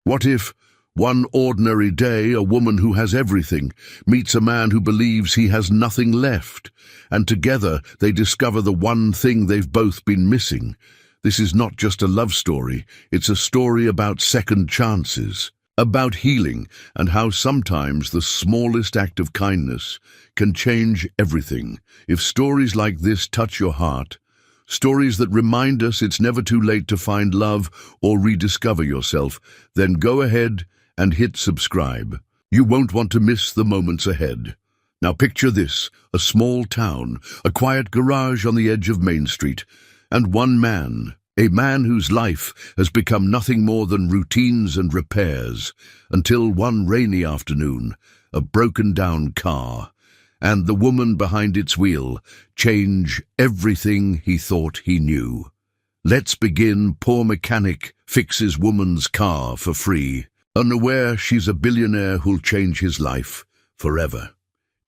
What if, one ordinary day, a woman who has everything meets a man who believes he has nothing left, and together they discover the one thing they've both been missing? This is not just a love story, it's a story about second chances, about healing, and how sometimes the smallest act of kindness can change everything. If stories like this touch your heart, stories that remind us it's never too late to find love or rediscover yourself, then go ahead and hit subscribe. You won't want to miss the moments ahead. Now picture this, a small town, a quiet garage on the edge of Main Street, and one man, a man whose life has become nothing more than routines and repairs, until one rainy afternoon, a broken-down car, and the woman behind its wheel, change everything he thought he knew. Let's begin. Poor mechanic fixes woman's car for free, unaware she's a billionaire who'll change his life forever.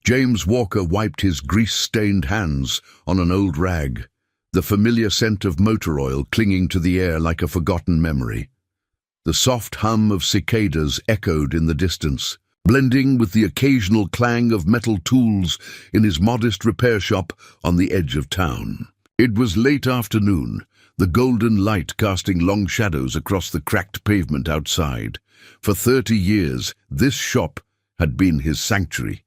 James Walker wiped his grease-stained hands on an old rag, the familiar scent of motor oil clinging to the air like a forgotten memory. The soft hum of cicadas echoed in the distance, blending with the occasional clang of metal tools in his modest repair shop on the edge of town. It was late afternoon, the golden light casting long shadows across the cracked pavement outside. For 30 years, this shop had been his sanctuary.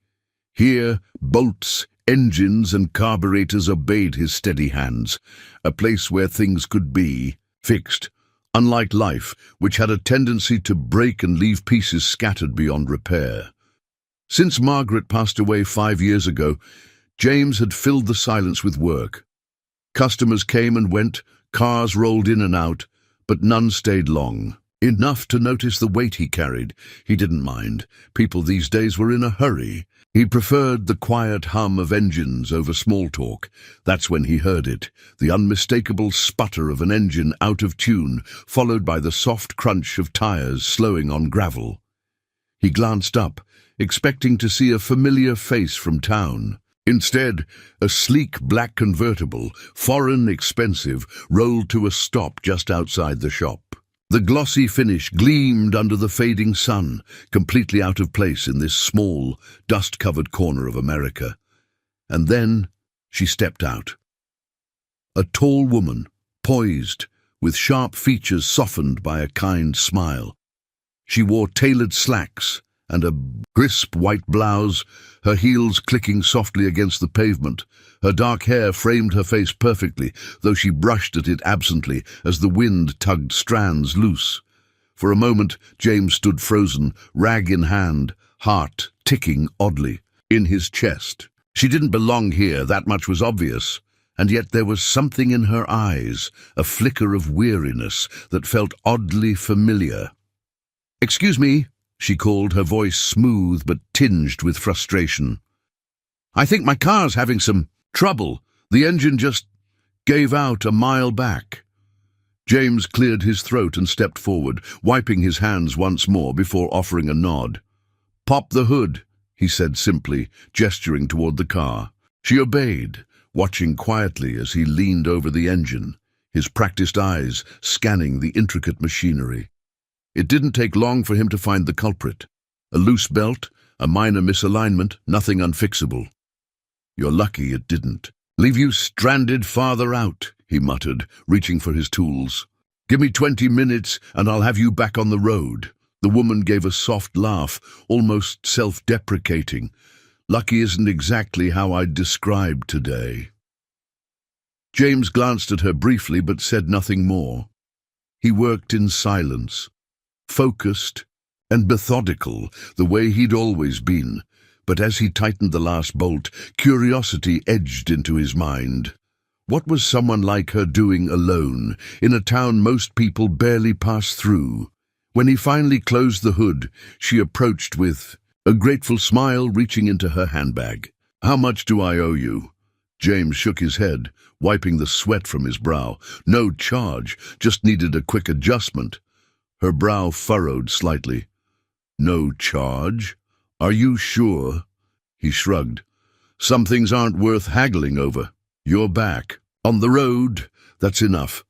Here, bolts, engines, and carburetors obeyed his steady hands, a place where things could be fixed, unlike life, which had a tendency to break and leave pieces scattered beyond repair. Since Margaret passed away 5 years ago, James had filled the silence with work. Customers came and went, cars rolled in and out, but none stayed long. Enough to notice the weight he carried. He didn't mind. People these days were in a hurry. He preferred the quiet hum of engines over small talk. That's when he heard it, the unmistakable sputter of an engine out of tune, followed by the soft crunch of tires slowing on gravel. He glanced up, expecting to see a familiar face from town. Instead, a sleek black convertible, foreign expensive, rolled to a stop just outside the shop. The glossy finish gleamed under the fading sun, completely out of place in this small, dust-covered corner of America. And then she stepped out. A tall woman, poised, with sharp features softened by a kind smile. She wore tailored slacks and a crisp white blouse, her heels clicking softly against the pavement. Her dark hair framed her face perfectly, though she brushed at it absently as the wind tugged strands loose. For a moment, James stood frozen, rag in hand, heart ticking oddly in his chest. She didn't belong here, that much was obvious, and yet there was something in her eyes, a flicker of weariness that felt oddly familiar. "Excuse me," she called, her voice smooth but tinged with frustration. "I think my car's having some trouble. The engine just gave out a mile back." James cleared his throat and stepped forward, wiping his hands once more before offering a nod. "Pop the hood," he said simply, gesturing toward the car. She obeyed, watching quietly as he leaned over the engine, his practiced eyes scanning the intricate machinery. It didn't take long for him to find the culprit. A loose belt, a minor misalignment, nothing unfixable. "You're lucky it didn't. Leave you stranded farther out," he muttered, reaching for his tools. "Give me 20 minutes and I'll have you back on the road." The woman gave a soft laugh, almost self-deprecating. "Lucky isn't exactly how I'd describe today." James glanced at her briefly but said nothing more. He worked in silence, focused and methodical, the way he'd always been. But as he tightened the last bolt, curiosity edged into his mind. What was someone like her doing alone, in a town most people barely pass through? When he finally closed the hood, she approached with a grateful smile, reaching into her handbag. "How much do I owe you?" James shook his head, wiping the sweat from his brow. "No charge, just needed a quick adjustment." Her brow furrowed slightly. "No charge? Are you sure?" He shrugged. "Some things aren't worth haggling over. You're back. On the road, that's enough.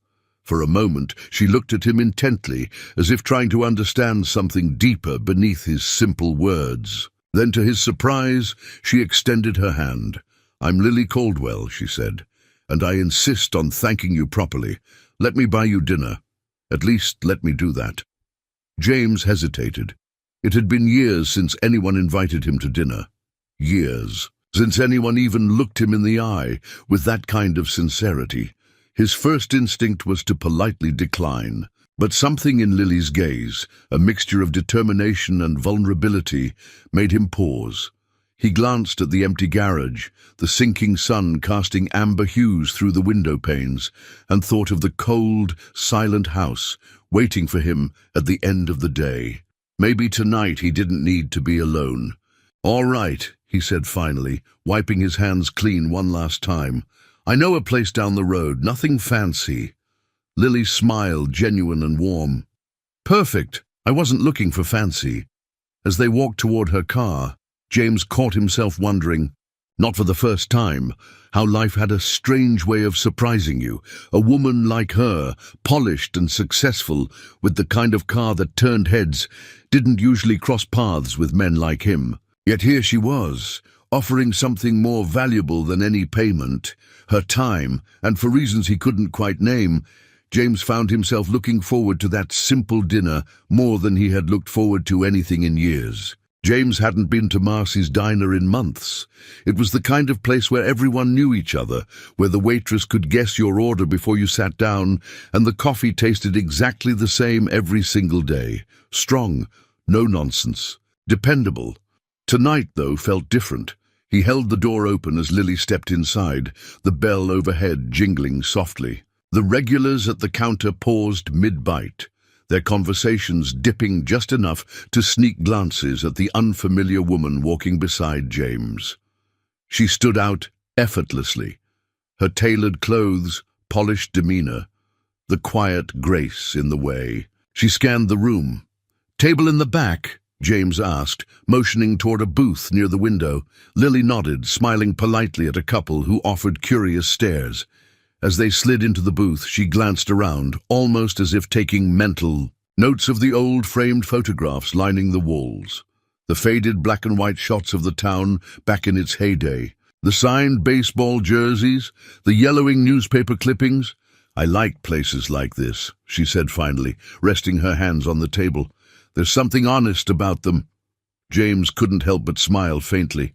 For a moment, she looked at him intently, as if trying to understand something deeper beneath his simple words. Then, to his surprise, she extended her hand. "I'm Lily Caldwell," she said, "and I insist on thanking you properly. Let me buy you dinner. At least, let me do that." James hesitated. It had been years since anyone invited him to dinner. Years. Since anyone even looked him in the eye with that kind of sincerity. His first instinct was to politely decline. But something in Lily's gaze, a mixture of determination and vulnerability, made him pause. He glanced at the empty garage, the sinking sun casting amber hues through the window panes, and thought of the cold, silent house waiting for him at the end of the day. Maybe tonight he didn't need to be alone. "All right," he said finally, wiping his hands clean one last time. "I know a place down the road, nothing fancy." Lily smiled, genuine and warm. "Perfect. I wasn't looking for fancy." As they walked toward her car, James caught himself wondering, not for the first time, how life had a strange way of surprising you. A woman like her, polished and successful, with the kind of car that turned heads, didn't usually cross paths with men like him. Yet here she was, offering something more valuable than any payment, her time, and for reasons he couldn't quite name, James found himself looking forward to that simple dinner more than he had looked forward to anything in years. James hadn't been to Marcy's diner in months. It was the kind of place where everyone knew each other, where the waitress could guess your order before you sat down, and the coffee tasted exactly the same every single day. Strong, no nonsense, dependable. Tonight, though, felt different. He held the door open as Lily stepped inside, the bell overhead jingling softly. The regulars at the counter paused mid-bite, their conversations dipping just enough to sneak glances at the unfamiliar woman walking beside James. She stood out effortlessly, her tailored clothes, polished demeanor, the quiet grace in the way. She scanned the room. "Table in the back?" James asked, motioning toward a booth near the window. Lily nodded, smiling politely at a couple who offered curious stares. As they slid into the booth, she glanced around, almost as if taking mental notes of the old framed photographs lining the walls. The faded black and white shots of the town back in its heyday. The signed baseball jerseys, the yellowing newspaper clippings. "I like places like this," she said finally, resting her hands on the table. "There's something honest about them." James couldn't help but smile faintly.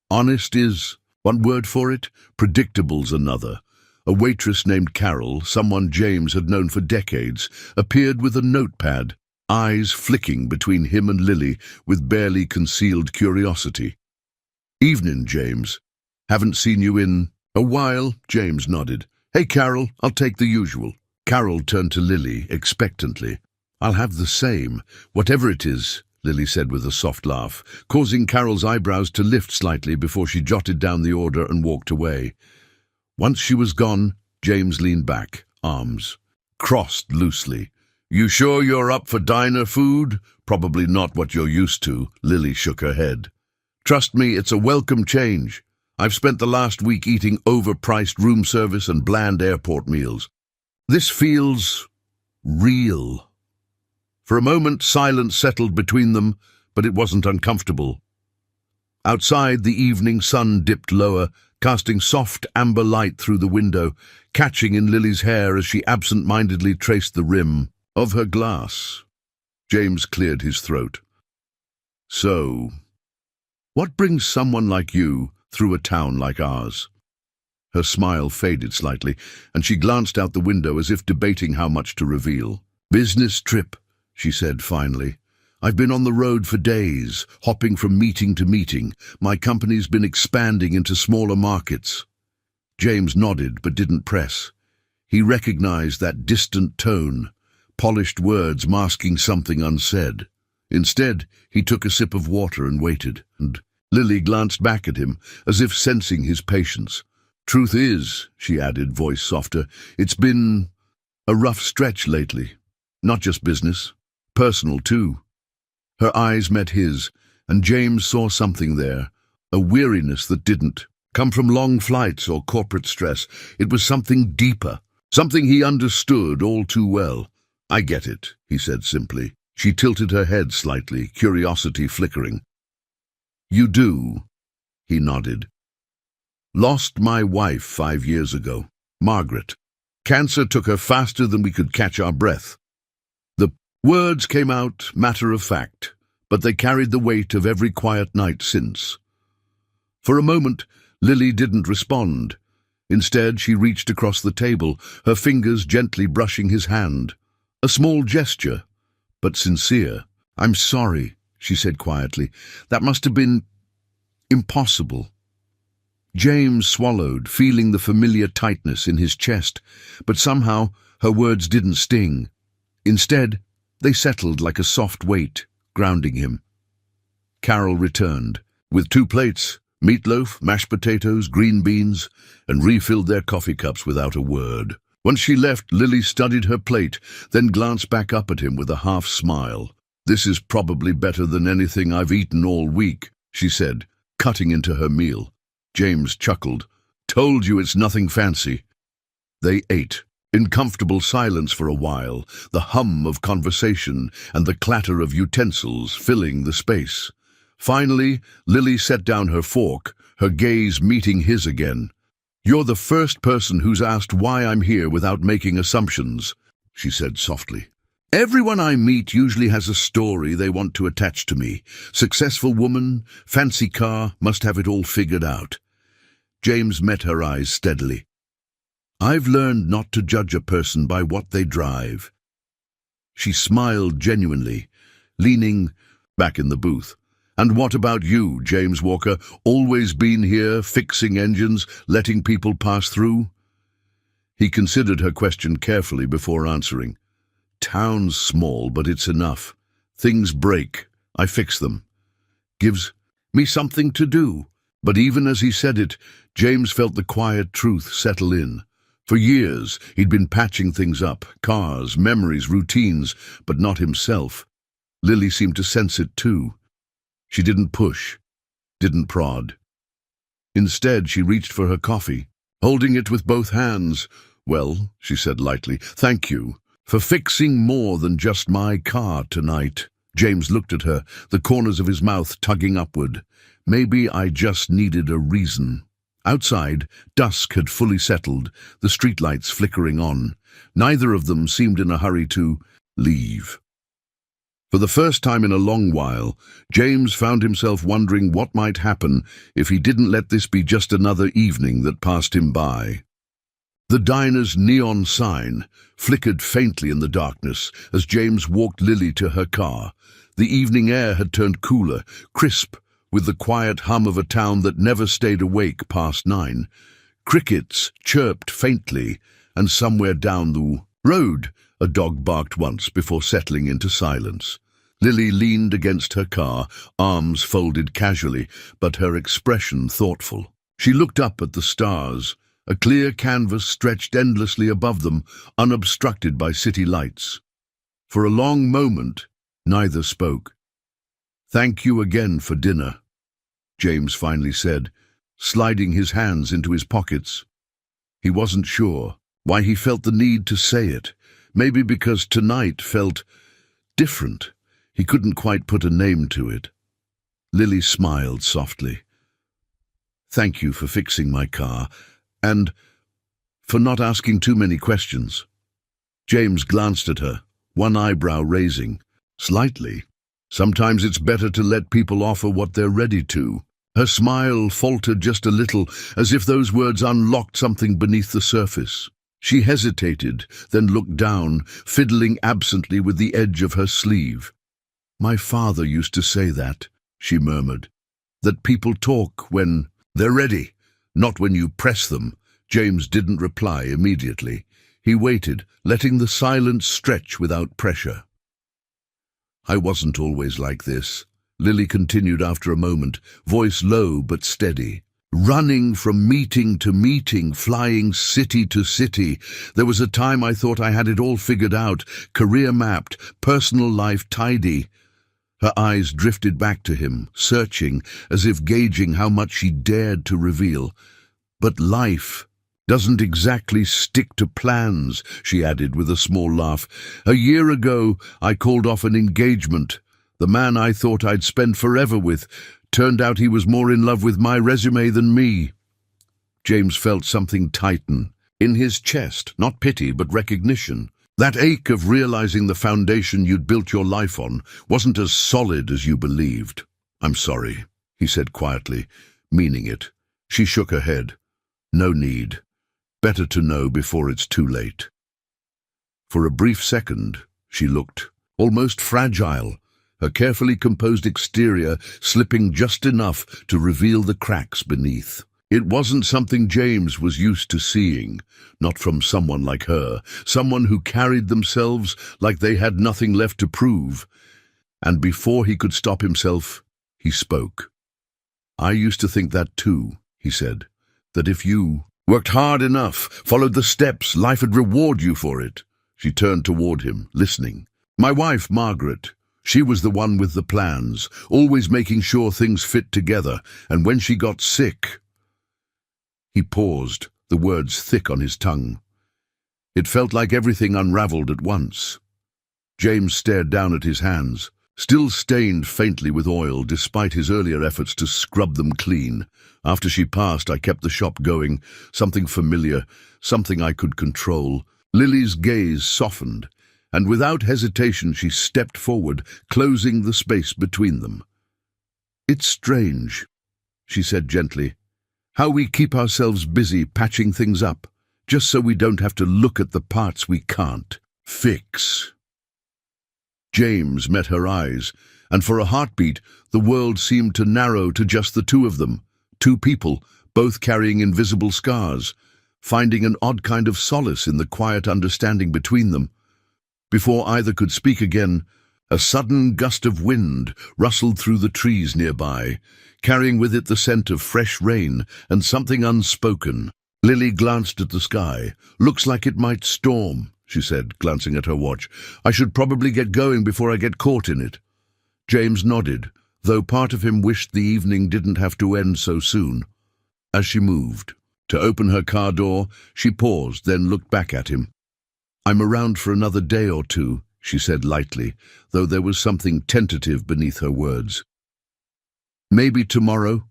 Honest is one word for it, predictable's another. A waitress named Carol, someone James had known for decades, appeared with a notepad, eyes flicking between him and Lily with barely concealed curiosity. "Evening, James. Haven't seen you in a while," James nodded. "Hey, Carol, I'll take the usual." Carol turned to Lily expectantly. "I'll have the same, whatever it is," Lily said with a soft laugh, causing Carol's eyebrows to lift slightly before she jotted down the order and walked away. Once she was gone, James leaned back, arms crossed loosely. "You sure you're up for diner food?" "Probably not what you're used to," Lily shook her head. "Trust me, it's a welcome change. I've spent the last week eating overpriced room service and bland airport meals. This feels real." For a moment, silence settled between them, but it wasn't uncomfortable. Outside, the evening sun dipped lower, casting soft amber light through the window, catching in Lily's hair as she absent-mindedly traced the rim of her glass. James cleared his throat. "So, what brings someone like you through a town like ours?" Her smile faded slightly, and she glanced out the window as if debating how much to reveal. "Business trip," she said finally. "I've been on the road for days, hopping from meeting to meeting. My company's been expanding into smaller markets." James nodded but didn't press. He recognized that distant tone, polished words masking something unsaid. Instead, he took a sip of water and waited, and Lily glanced back at him, as if sensing his patience. "Truth is," she added, voice softer, "it's been a rough stretch lately. Not just business, personal too." Her eyes met his, and James saw something there, a weariness that didn't come from long flights or corporate stress. It was something deeper, Something he understood all too well. "I get it," he said simply. She tilted her head slightly, curiosity flickering. "You do?" He nodded. "Lost my wife 5 years ago, Margaret. Cancer took her faster than we could catch our breath." The words came out matter of fact, but they carried the weight of every quiet night since. For a moment, Lily didn't respond. Instead, she reached across the table, her fingers gently brushing his hand. A small gesture, but sincere. "I'm sorry," she said quietly. "That must have been impossible." James swallowed, feeling the familiar tightness in his chest, but somehow her words didn't sting. Instead, they settled like a soft weight, grounding him. Carol returned, with 2 plates, meatloaf, mashed potatoes, green beans, and refilled their coffee cups without a word. Once she left, Lily studied her plate, then glanced back up at him with a half smile. "This is probably better than anything I've eaten all week," she said, cutting into her meal. James chuckled. "Told you it's nothing fancy." They ate, in comfortable silence for a while, the hum of conversation and the clatter of utensils filling the space. Finally, Lily set down her fork, her gaze meeting his again. "You're the first person who's asked why I'm here without making assumptions," she said softly. "Everyone I meet usually has a story they want to attach to me. Successful woman, fancy car, must have it all figured out." James met her eyes steadily. "I've learned not to judge a person by what they drive." She smiled genuinely, leaning back in the booth. "And what about you, James Walker? Always been here, fixing engines, letting people pass through?" He considered her question carefully before answering. "Town's small, but it's enough. Things break, I fix them. Gives me something to do." But even as he said it, James felt the quiet truth settle in. For years, he'd been patching things up, cars, memories, routines, but not himself. Lily seemed to sense it too. She didn't push, didn't prod. Instead, she reached for her coffee, holding it with both hands. "Well," she said lightly, "thank you for fixing more than just my car tonight." James looked at her, the corners of his mouth tugging upward. "Maybe I just needed a reason." Outside, dusk had fully settled, the streetlights flickering on. Neither of them seemed in a hurry to leave. For the first time in a long while, James found himself wondering what might happen if he didn't let this be just another evening that passed him by. The diner's neon sign flickered faintly in the darkness as James walked Lily to her car. The evening air had turned cooler, crisp, with the quiet hum of a town that never stayed awake past 9. Crickets chirped faintly, and somewhere down the road, a dog barked once before settling into silence. Lily leaned against her car, arms folded casually, but her expression thoughtful. She looked up at the stars. A clear canvas stretched endlessly above them, unobstructed by city lights. For a long moment, neither spoke. "Thank you again for dinner," James finally said, sliding his hands into his pockets. He wasn't sure why he felt the need to say it. Maybe because tonight felt different. He couldn't quite put a name to it. Lily smiled softly. "Thank you for fixing my car, and for not asking too many questions." James glanced at her, one eyebrow raising, slightly. "Sometimes it's better to let people offer what they're ready to." Her smile faltered just a little, as if those words unlocked something beneath the surface. She hesitated, then looked down, fiddling absently with the edge of her sleeve. "My father used to say that," she murmured, "that people talk when they're ready, not when you press them." James didn't reply immediately. He waited, letting the silence stretch without pressure. "I wasn't always like this," Lily continued after a moment, voice low but steady. "Running from meeting to meeting, flying city to city. There was a time I thought I had it all figured out, career mapped, personal life tidy." Her eyes drifted back to him, searching, as if gauging how much she dared to reveal. "But life Doesn't exactly stick to plans, she added with a small laugh. A year ago, I called off an engagement. The man I thought I'd spend forever with turned out he was more in love with my resume than me. James felt something tighten in his chest, not pity, but recognition. That ache of realizing the foundation you'd built your life on wasn't as solid as you believed. I'm sorry, he said quietly, meaning it. She shook her head. No need. Better to know before it's too late. For a brief second, she looked, almost fragile, her carefully composed exterior slipping just enough to reveal the cracks beneath. It wasn't something James was used to seeing, not from someone like her, someone who carried themselves like they had nothing left to prove. And before he could stop himself, he spoke. I used to think that too, he said, that if you worked hard enough, followed the steps, life would reward you for it. She turned toward him, listening. My wife, Margaret, she was the one with the plans, always making sure things fit together, and when she got sick... He paused, the words thick on his tongue. It felt like everything unraveled at once. James stared down at his hands, still stained faintly with oil despite his earlier efforts to scrub them clean. After she passed, I kept the shop going, something familiar, something I could control. Lily's gaze softened, and without hesitation she stepped forward, closing the space between them. It's strange, she said gently, how we keep ourselves busy patching things up, just so we don't have to look at the parts we can't fix. James met her eyes, and for a heartbeat, the world seemed to narrow to just the two of them, two people, both carrying invisible scars, finding an odd kind of solace in the quiet understanding between them. Before either could speak again, a sudden gust of wind rustled through the trees nearby, carrying with it the scent of fresh rain and something unspoken. Lily glanced at the sky. Looks like it might storm, she said, glancing at her watch. I should probably get going before I get caught in it. James nodded, though part of him wished the evening didn't have to end so soon. As she moved to open her car door, she paused, then looked back at him. I'm around for another day or two, she said lightly, though there was something tentative beneath her words. Maybe tomorrow?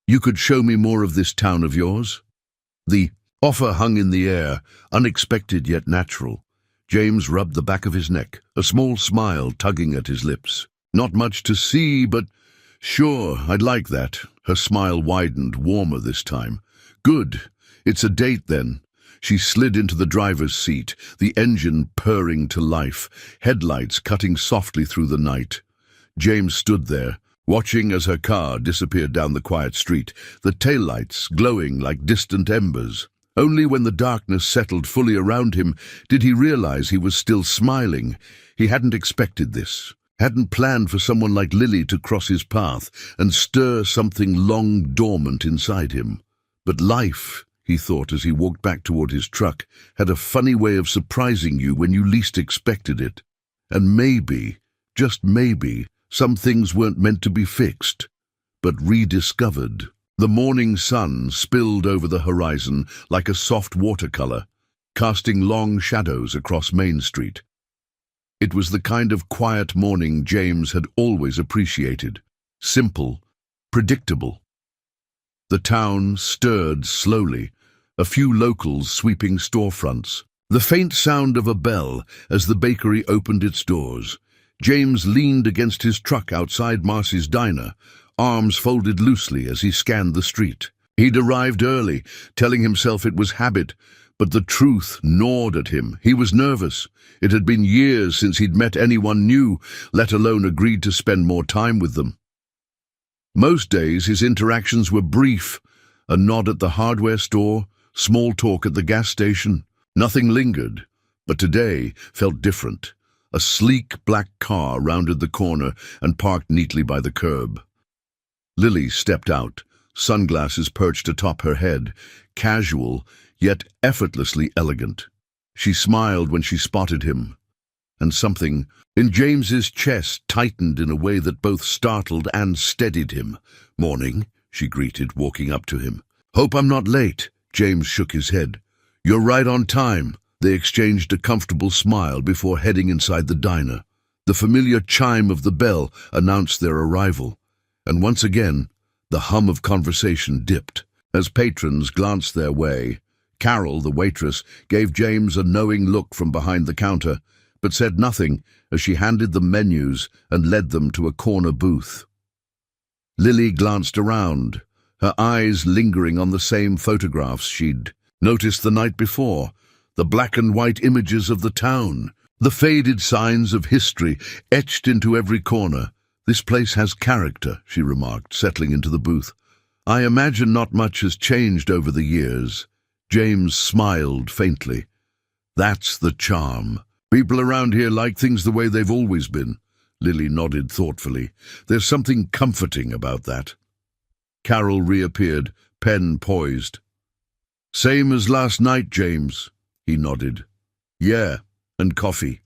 You could show me more of this town of yours? The offer hung in the air, unexpected yet natural. James rubbed the back of his neck, a small smile tugging at his lips. Not much to see, but sure, I'd like that. Her smile widened, warmer this time. Good. It's a date then. She slid into the driver's seat, the engine purring to life, headlights cutting softly through the night. James stood there, watching as her car disappeared down the quiet street, the taillights glowing like distant embers. Only when the darkness settled fully around him did he realize he was still smiling. He hadn't expected this, hadn't planned for someone like Lily to cross his path and stir something long dormant inside him. But life, he thought as he walked back toward his truck, had a funny way of surprising you when you least expected it. And maybe, just maybe, some things weren't meant to be fixed, but rediscovered. The morning sun spilled over the horizon like a soft watercolor, casting long shadows across Main Street. It was the kind of quiet morning James had always appreciated. Simple, predictable. The town stirred slowly, a few locals sweeping storefronts. The faint sound of a bell as the bakery opened its doors. James leaned against his truck outside Marcy's diner, arms folded loosely as he scanned the street. He'd arrived early, telling himself it was habit, but the truth gnawed at him. He was nervous. It had been years since he'd met anyone new, let alone agreed to spend more time with them. Most days his interactions were brief, a nod at the hardware store, small talk at the gas station. Nothing lingered, but today felt different. A sleek black car rounded the corner and parked neatly by the curb. Lily stepped out, sunglasses perched atop her head, casual, yet effortlessly elegant. She smiled when she spotted him, and something in James's chest tightened in a way that both startled and steadied him. "Morning," she greeted, walking up to him. "Hope I'm not late." James shook his head. "You're right on time." They exchanged a comfortable smile before heading inside the diner. The familiar chime of the bell announced their arrival, and once again, the hum of conversation dipped. As patrons glanced their way, Carol, the waitress, gave James a knowing look from behind the counter, but said nothing as she handed them menus and led them to a corner booth. Lily glanced around, her eyes lingering on the same photographs she'd noticed the night before, the black and white images of the town, the faded signs of history etched into every corner. "This place has character," she remarked, settling into the booth. "I imagine not much has changed over the years." James smiled faintly. "That's the charm. People around here like things the way they've always been." Lily nodded thoughtfully. "There's something comforting about that." Carol reappeared, pen poised. "Same as last night, James." He nodded. "Yeah, and coffee."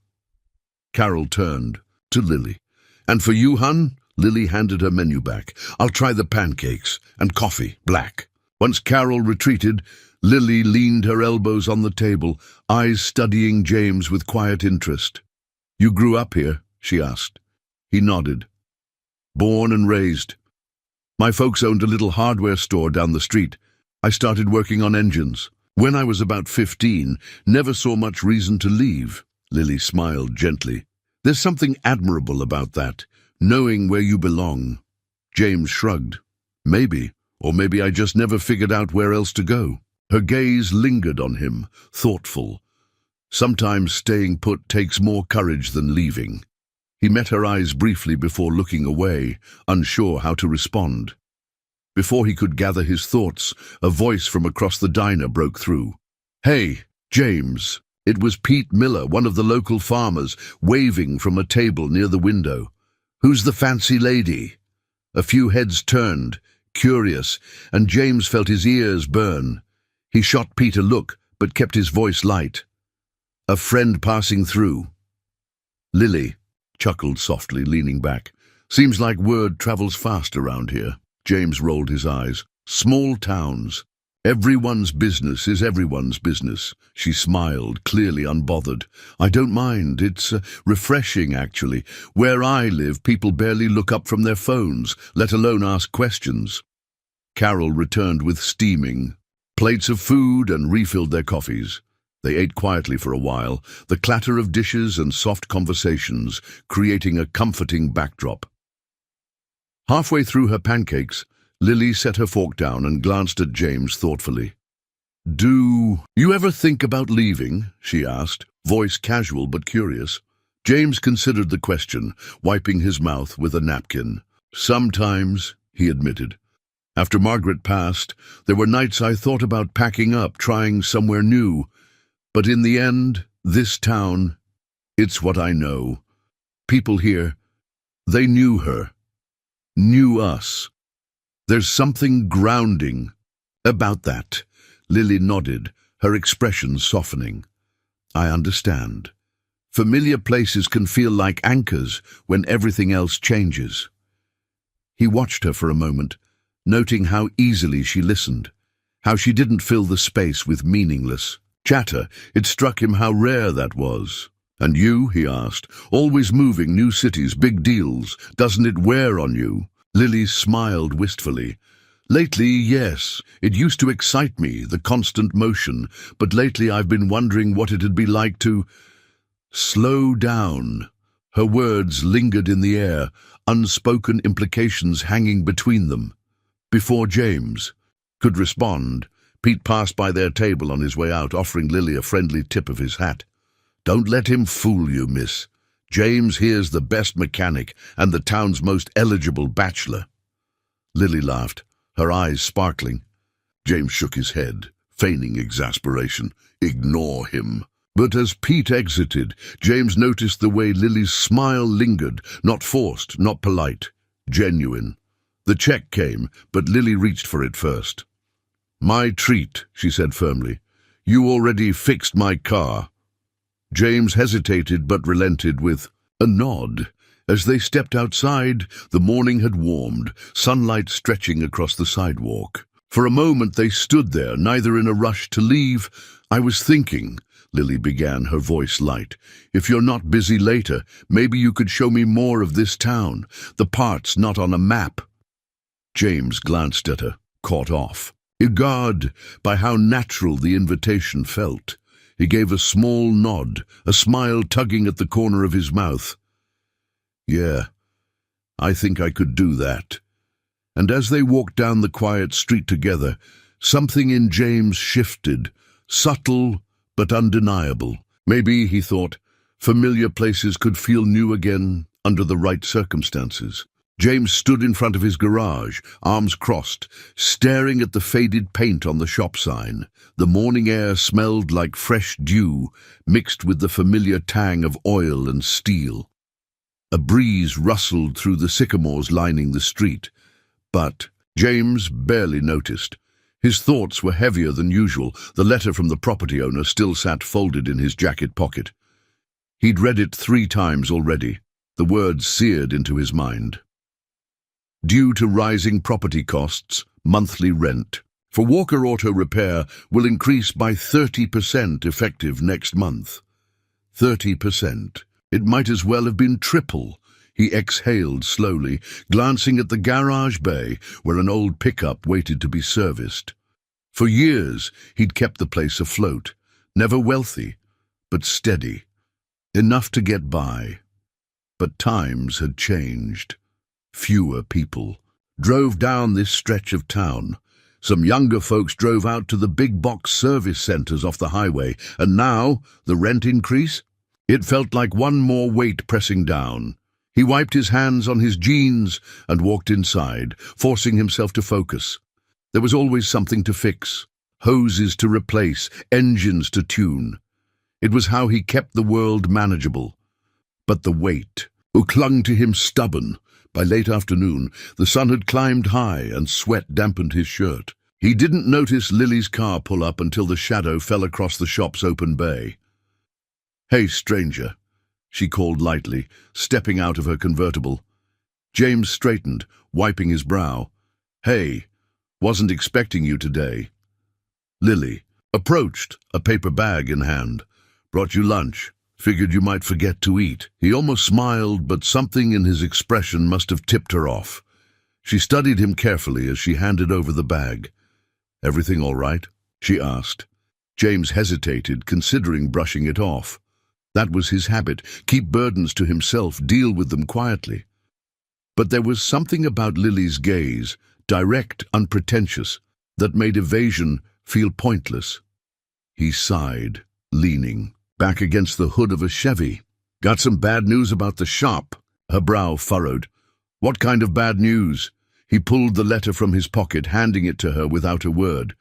Carol turned to Lily. "And for you, hun?" Lily handed her menu back. "I'll try the pancakes, and coffee, black." Once Carol retreated, Lily leaned her elbows on the table, eyes studying James with quiet interest. "You grew up here?" she asked. He nodded. "Born and raised. My folks owned a little hardware store down the street. I started working on engines. When I was about 15, never saw much reason to leave." Lily smiled gently. "There's something admirable about that, knowing where you belong." James shrugged. "Maybe, or maybe I just never figured out where else to go." Her gaze lingered on him, thoughtful. Sometimes staying put takes more courage than leaving. He met her eyes briefly before looking away, unsure how to respond. Before he could gather his thoughts, a voice from across the diner broke through. "Hey, James." It was Pete Miller, one of the local farmers, waving from a table near the window. "Who's the fancy lady?" A few heads turned, curious, and James felt his ears burn. He shot Pete a look, but kept his voice light. "A friend passing through." Lily chuckled softly, leaning back. "Seems like word travels fast around here." James rolled his eyes. "Small towns. Everyone's business is everyone's business." She smiled, clearly unbothered. "I don't mind. It's refreshing, actually. Where I live, people barely look up from their phones, let alone ask questions." Carol returned with steaming plates of food and refilled their coffees. They ate quietly for a while, the clatter of dishes and soft conversations creating a comforting backdrop. Halfway through her pancakes, Lily set her fork down and glanced at James thoughtfully. "Do you ever think about leaving?" she asked, voice casual but curious. James considered the question, wiping his mouth with a napkin. "Sometimes," he admitted. "After Margaret passed, there were nights I thought about packing up, trying somewhere new. But in the end, this town, it's what I know. People here, they knew her, knew us. There's something grounding about that." Lily nodded, her expression softening. "I understand. Familiar places can feel like anchors when everything else changes." He watched her for a moment, noting how easily she listened, how she didn't fill the space with meaningless chatter. It struck him how rare that was. "And you?" he asked. "Always moving, new cities, big deals. Doesn't it wear on you?" Lily smiled wistfully. "Lately, yes. It used to excite me, the constant motion, but lately I've been wondering what it'd be like to slow down." Her words lingered in the air, unspoken implications hanging between them. Before James could respond, Pete passed by their table on his way out, offering Lily a friendly tip of his hat. "Don't let him fool you, miss. James here's the best mechanic and the town's most eligible bachelor." Lily laughed, her eyes sparkling. James shook his head, feigning exasperation. "Ignore him." But as Pete exited, James noticed the way Lily's smile lingered, not forced, not polite, genuine. The check came, but Lily reached for it first. "My treat," she said firmly. "You already fixed my car." James hesitated but relented with a nod. As they stepped outside, the morning had warmed, sunlight stretching across the sidewalk. For a moment they stood there, neither in a rush to leave. "I was thinking," Lily began, her voice light, "if you're not busy later, maybe you could show me more of this town, the parts not on a map." James glanced at her, caught off guard by how natural the invitation felt. He gave a small nod, a smile tugging at the corner of his mouth. "Yeah, I think I could do that." And as they walked down the quiet street together, something in James shifted, subtle but undeniable. Maybe, he thought, familiar places could feel new again under the right circumstances. James stood in front of his garage, arms crossed, staring at the faded paint on the shop sign. The morning air smelled like fresh dew, mixed with the familiar tang of oil and steel. A breeze rustled through the sycamores lining the street, but James barely noticed. His thoughts were heavier than usual. The letter from the property owner still sat folded in his jacket pocket. He'd read it 3 times already, the words seared into his mind. Due to rising property costs, monthly rent for Walker Auto Repair will increase by 30% effective next month. 30%. It might as well have been triple. He exhaled slowly, glancing at the garage bay where an old pickup waited to be serviced. For years, he'd kept the place afloat, never wealthy, but steady, enough to get by. But times had changed. Fewer people drove down this stretch of town. Some younger folks drove out to the big box service centers off the highway, and now the rent increase? It felt like one more weight pressing down. He wiped his hands on his jeans and walked inside, forcing himself to focus. There was always something to fix, hoses to replace, engines to tune. It was how he kept the world manageable. But the weight clung to him stubborn. By late afternoon, the sun had climbed high and sweat dampened his shirt. He didn't notice Lily's car pull up until the shadow fell across the shop's open bay. "Hey, stranger," she called lightly, stepping out of her convertible. James straightened, wiping his brow. "Hey, wasn't expecting you today." Lily approached, a paper bag in hand. "Brought you lunch. Figured you might forget to eat." He almost smiled, but something in his expression must have tipped her off. She studied him carefully as she handed over the bag. "Everything all right?" she asked. James hesitated, considering brushing it off. That was his habit, keep burdens to himself, deal with them quietly. But there was something about Lily's gaze, direct, unpretentious, that made evasion feel pointless. He sighed, leaning back against the hood of a Chevy. "Got some bad news about the shop." Her brow furrowed. "What kind of bad news?" He pulled the letter from his pocket, handing it to her without a word.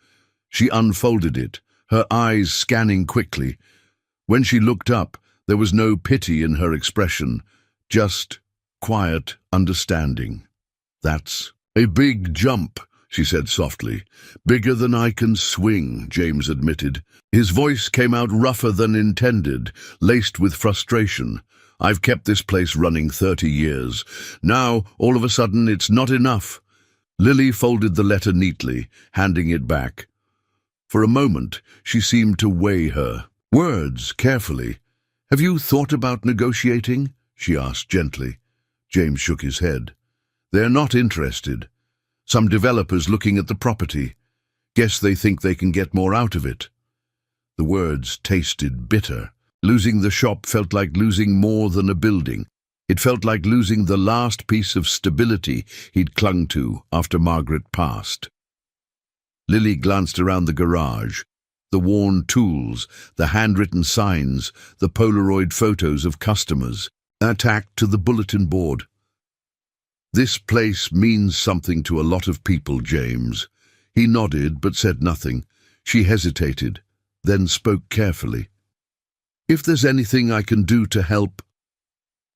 She unfolded it, her eyes scanning quickly. When she looked up, there was no pity in her expression, just quiet understanding. "That's a big jump," she said softly. "Bigger than I can swing," James admitted. His voice came out rougher than intended, laced with frustration. "I've kept this place running 30 years. Now, all of a sudden, it's not enough." Lily folded the letter neatly, handing it back. For a moment, she seemed to weigh her words carefully. "Have you thought about negotiating?" she asked gently. James shook his head. "They're not interested. Some developers looking at the property. Guess they think they can get more out of it." The words tasted bitter. Losing the shop felt like losing more than a building. It felt like losing the last piece of stability he'd clung to after Margaret passed. Lily glanced around the garage. The worn tools, the handwritten signs, the Polaroid photos of customers, tacked to the bulletin board. "This place means something to a lot of people, James." He nodded but said nothing. She hesitated, then spoke carefully. "If there's anything I can do to help—"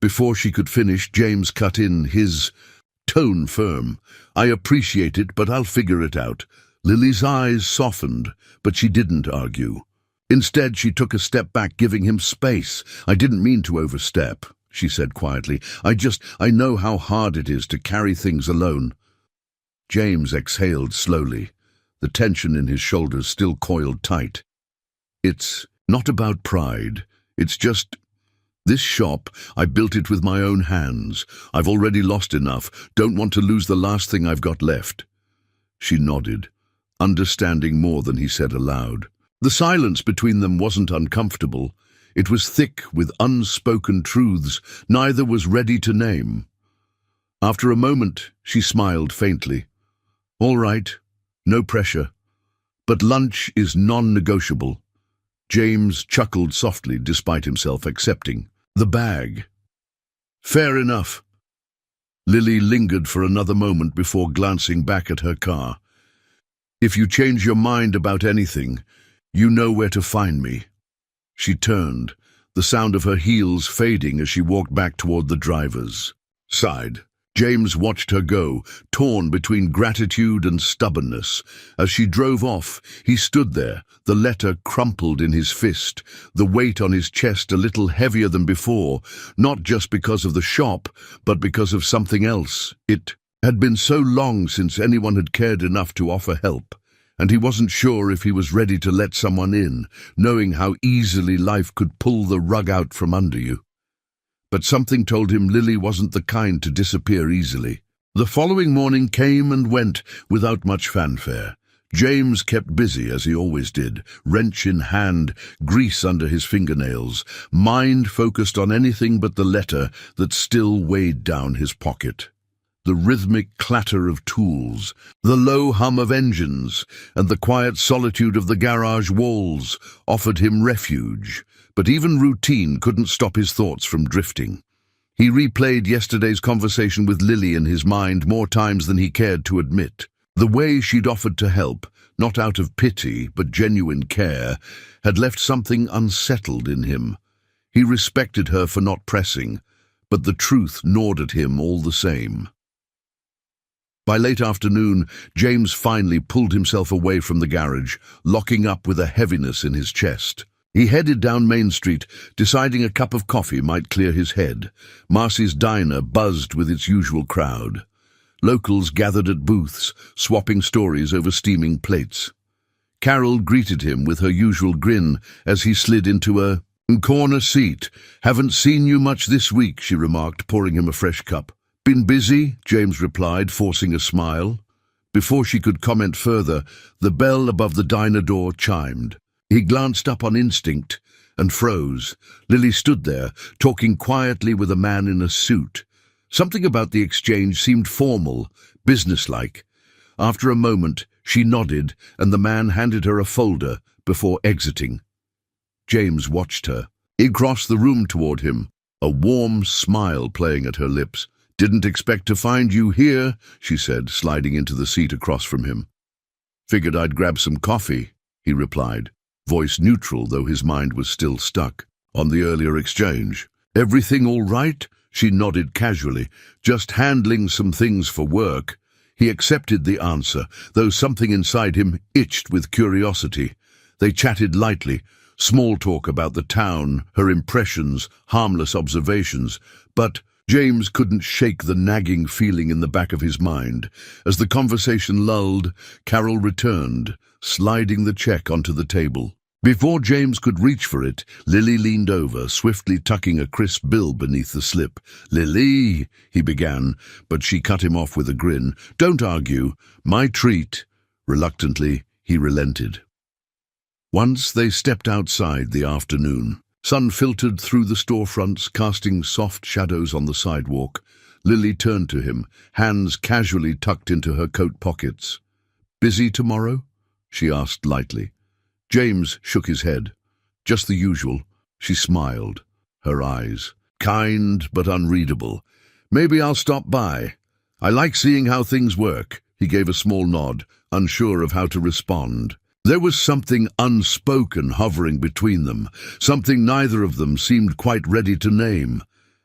Before she could finish, James cut in, his tone firm. "I appreciate it, but I'll figure it out." Lily's eyes softened, but she didn't argue. Instead, she took a step back, giving him space. "I didn't mean to overstep," she said quietly. I know how hard it is to carry things alone." James exhaled slowly. the tension in his shoulders still coiled tight. "It's not about pride. It's just, this shop, I built it with my own hands. I've already lost enough. Don't want to lose the last thing I've got left." She nodded, understanding more than he said aloud. The silence between them wasn't uncomfortable. It was thick with unspoken truths neither was ready to name. After a moment, she smiled faintly. "All right, no pressure. But lunch is non-negotiable." James chuckled softly despite himself accepting. "The bag." "Fair enough." Lily lingered for another moment before glancing back at her car. "If you change your mind about anything, you know where to find me." She turned, the sound of her heels fading as she walked back toward the driver's side. James watched her go, torn between gratitude and stubbornness. As she drove off, he stood there, the letter crumpled in his fist, the weight on his chest a little heavier than before, not just because of the shop, but because of something else. It had been so long since anyone had cared enough to offer help, and he wasn't sure if he was ready to let someone in, knowing how easily life could pull the rug out from under you. But something told him Lily wasn't the kind to disappear easily. The following morning came and went without much fanfare. James kept busy, as he always did, wrench in hand, grease under his fingernails, mind focused on anything but the letter that still weighed down his pocket. The rhythmic clatter of tools, the low hum of engines, and the quiet solitude of the garage walls offered him refuge. But even routine couldn't stop his thoughts from drifting. He replayed yesterday's conversation with Lily in his mind more times than he cared to admit. The way she'd offered to help, not out of pity but genuine care, had left something unsettled in him. He respected her for not pressing, but the truth gnawed at him all the same. By late afternoon, James finally pulled himself away from the garage, locking up with a heaviness in his chest. He headed down Main Street, deciding a cup of coffee might clear his head. Marcy's diner buzzed with its usual crowd. Locals gathered at booths, swapping stories over steaming plates. Carol greeted him with her usual grin as he slid into a corner seat. "Haven't seen you much this week," she remarked, pouring him a fresh cup. "Been busy?" James replied, forcing a smile. Before she could comment further, the bell above the diner door chimed. He glanced up on instinct and froze. Lily stood there, talking quietly with a man in a suit. Something about the exchange seemed formal, businesslike. After a moment, she nodded, and the man handed her a folder before exiting. James watched her. He crossed the room toward him, a warm smile playing at her lips. "Didn't expect to find you here," she said, sliding into the seat across from him. "Figured I'd grab some coffee," he replied, voice neutral though his mind was still stuck on the earlier exchange. "Everything all right?" She nodded casually, "Just handling some things for work." He accepted the answer, though something inside him itched with curiosity. They chatted lightly, small talk about the town, her impressions, harmless observations, but James couldn't shake the nagging feeling in the back of his mind. As the conversation lulled, Carol returned, sliding the check onto the table. Before James could reach for it, Lily leaned over, swiftly tucking a crisp bill beneath the slip. "Lily," he began, but she cut him off with a grin. "Don't argue. My treat." Reluctantly, he relented. Once they stepped outside the afternoon. Sun filtered through the storefronts, casting soft shadows on the sidewalk. Lily turned to him, hands casually tucked into her coat pockets. "Busy tomorrow?" she asked lightly. James shook his head. "Just the usual." She smiled, her eyes kind but unreadable. "Maybe I'll stop by. I like seeing how things work." He gave a small nod, unsure of how to respond. There was something unspoken hovering between them, something neither of them seemed quite ready to name.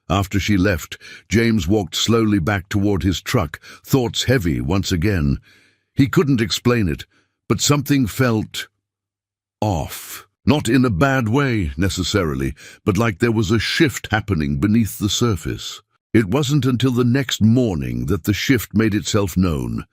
After she left, James walked slowly back toward his truck, thoughts heavy once again. He couldn't explain it, but something felt off. Not in a bad way, necessarily, but like there was a shift happening beneath the surface. It wasn't until the next morning that the shift made itself known.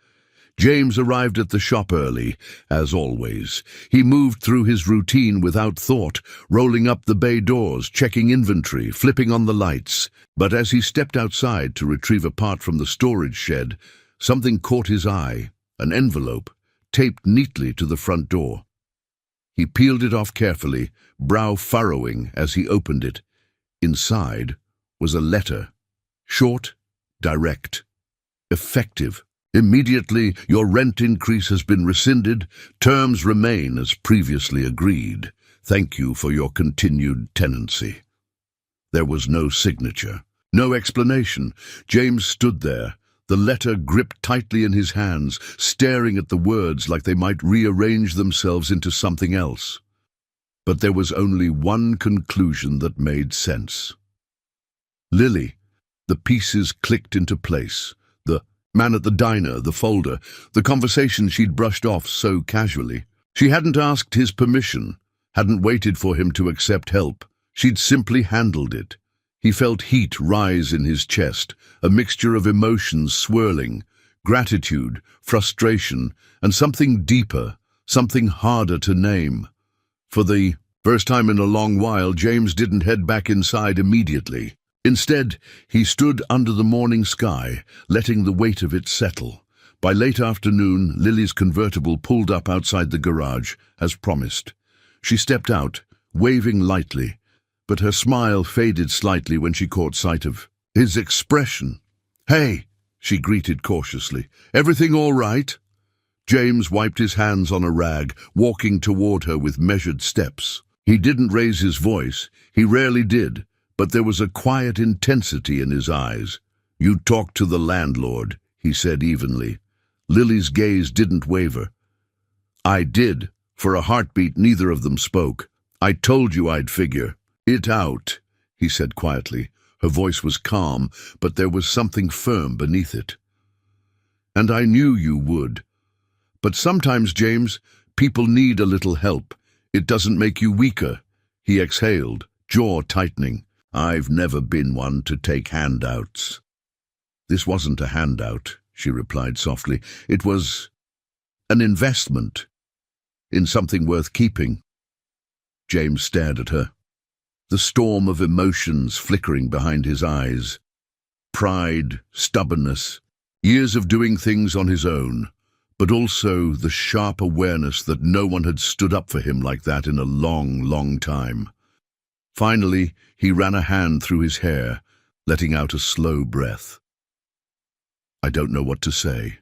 James arrived at the shop early, as always. He moved through his routine without thought, rolling up the bay doors, checking inventory, flipping on the lights. But as he stepped outside to retrieve a part from the storage shed, something caught his eye, an envelope, taped neatly to the front door. He peeled it off carefully, brow furrowing as he opened it. Inside was a letter, short, direct, effective. Immediately, your rent increase has been rescinded. Terms remain as previously agreed. Thank you for your continued tenancy. There was no signature, no explanation. James stood there, the letter gripped tightly in his hands, staring at the words like they might rearrange themselves into something else. But there was only one conclusion that made sense. Lily. The pieces clicked into place. The man at the diner, the folder, the conversation she'd brushed off so casually. She hadn't asked his permission, hadn't waited for him to accept help. She'd simply handled it. He felt heat rise in his chest, a mixture of emotions swirling, gratitude, frustration, and something deeper, something harder to name. For the first time in a long while, James didn't head back inside immediately. Instead, he stood under the morning sky, letting the weight of it settle. By late afternoon, Lily's convertible pulled up outside the garage, as promised. She stepped out, waving lightly, but her smile faded slightly when she caught sight of his expression. "Hey," she greeted cautiously. "Everything all right?" James wiped his hands on a rag, walking toward her with measured steps. He didn't raise his voice. He rarely did. But there was a quiet intensity in his eyes. "You talked to the landlord," he said evenly. Lily's gaze didn't waver. "I did." For a heartbeat, neither of them spoke. "I told you I'd figure it out," he said quietly. Her voice was calm, but there was something firm beneath it. "And I knew you would. But sometimes, James, people need a little help. It doesn't make you weaker." He exhaled, jaw tightening. "I've never been one to take handouts." "This wasn't a handout," she replied softly. "It was an investment in something worth keeping." James stared at her, the storm of emotions flickering behind his eyes. Pride, stubbornness, years of doing things on his own, but also the sharp awareness that no one had stood up for him like that in a long, long time. Finally, he ran a hand through his hair, letting out a slow breath. "I don't know what to say."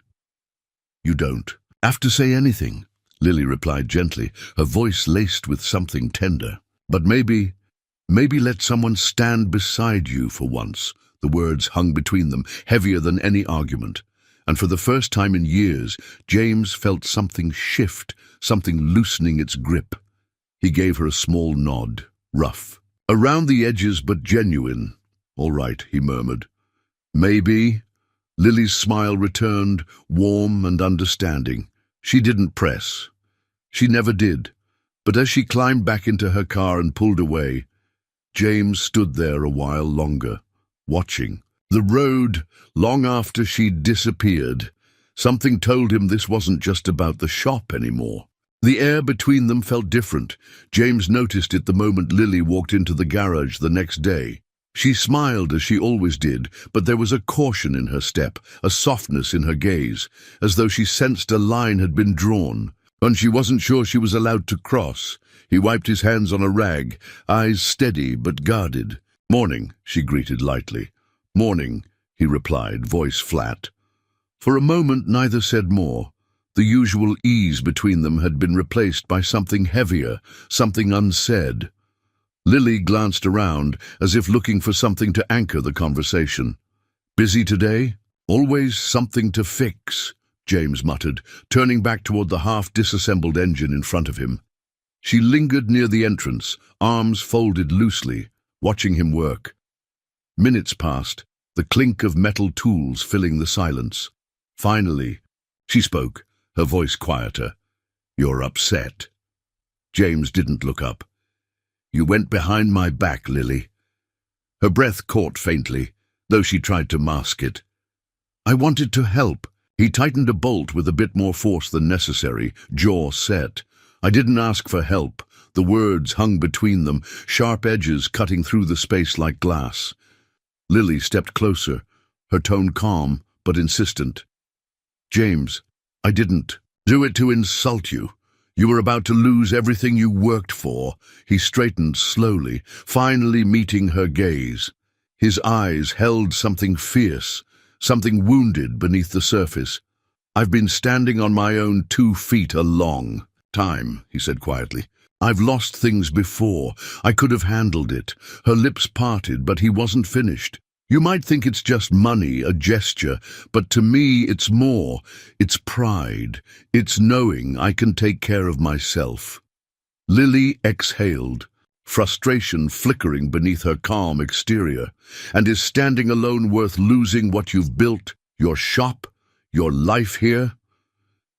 "You don't have to say anything," Lily replied gently, her voice laced with something tender. "But maybe let someone stand beside you for once." The words hung between them, heavier than any argument. And for the first time in years, James felt something shift, something loosening its grip. He gave her a small nod, rough, around the edges but genuine. "All right," he murmured. "Maybe." Lily's smile returned, warm and understanding. She didn't press. She never did. But as she climbed back into her car and pulled away, James stood there a while longer, watching. The road, long after she'd disappeared. Something told him this wasn't just about the shop anymore. The air between them felt different. James noticed it the moment Lily walked into the garage the next day. She smiled as she always did, but there was a caution in her step, a softness in her gaze, as though she sensed a line had been drawn, and she wasn't sure she was allowed to cross. He wiped his hands on a rag, eyes steady but guarded. "Morning," she greeted lightly. "Morning," he replied, voice flat. For a moment neither said more. The usual ease between them had been replaced by something heavier, something unsaid. Lily glanced around, as if looking for something to anchor the conversation. "Busy today?" "Always something to fix," James muttered, turning back toward the half-disassembled engine in front of him. She lingered near the entrance, arms folded loosely, watching him work. Minutes passed, the clink of metal tools filling the silence. Finally, she spoke, her voice quieter. "You're upset." James didn't look up. "You went behind my back, Lily." Her breath caught faintly, though she tried to mask it. "I wanted to help," He tightened a bolt with a bit more force than necessary, jaw set. "I didn't ask for help." The words hung between them, sharp edges cutting through the space like glass. Lily stepped closer, her tone calm but insistent. "James, I didn't do it to insult you. You were about to lose everything you worked for." He straightened slowly, finally meeting her gaze. His eyes held something fierce, something wounded beneath the surface. "I've been standing on my own 2 feet a long time," he said quietly. "I've lost things before. I could have handled it." Her lips parted, but he wasn't finished. "You might think it's just money, a gesture, but to me it's more. It's pride. It's knowing I can take care of myself." Lily exhaled, frustration flickering beneath her calm exterior. "And is standing alone worth losing what you've built? Your shop? Your life here?"